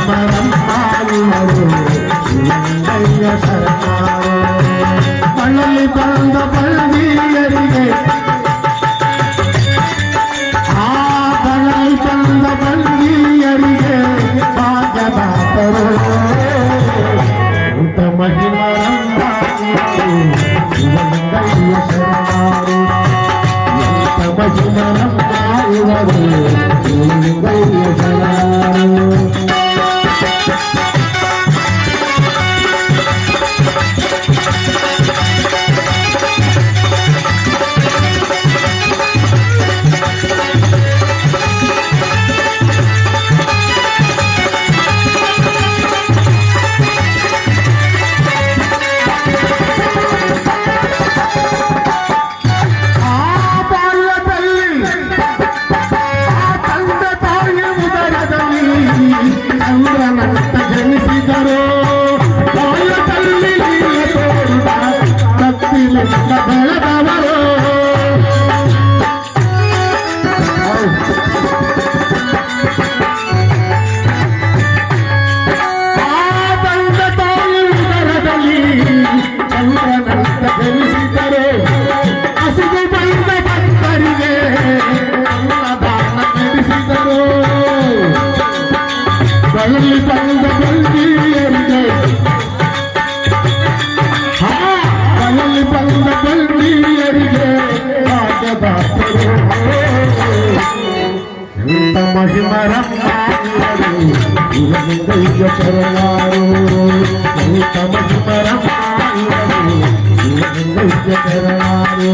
ಮಹಿಮರಂಪಾಯುವರು ಶಿವಲಿಂಗಯ್ಯ ಶರಣರು ಮಣ್ಣಲ್ಲಿ ಬಂದ ಬಳ್ಳಿಯರಿಗೆ ಆ ಬಣ್ಣಲ್ಲಿ ಬಂದ ಬಳ್ಳಿಯರಿಗೆ ಭಾಗ್ಯದಾತರು ಇಂಥ ಮಹಿಮರಂಪಾಯುವರು ಶಿವಲಿಂಗಯ್ಯ ಶರಣರು ಇಂಥ ಮಹಿಮರಂಪಾಯುವರು ಶಿವಲಿಂಗಯ್ಯ ಶರಣರು ಬಳ್ಳಿ ಬಂದ ಬಳ್ಳಿಯರಿಗೆ ಬಳ್ಳಿ ಬಂದ ಬಳ್ಳಿಯರಿಗೆ ಭಾಗ್ಯದಾತರು ಇಂಥ ಮಹಿಮರಂಪಾಯುವರು ಶಿವಲಿಂಗಯ್ಯ ಶರಣರು ಇಂಥ ಮಹಿಮರಂಪಾಯುವರು ಶಿವಲಿಂಗಯ್ಯ ಶರಣರು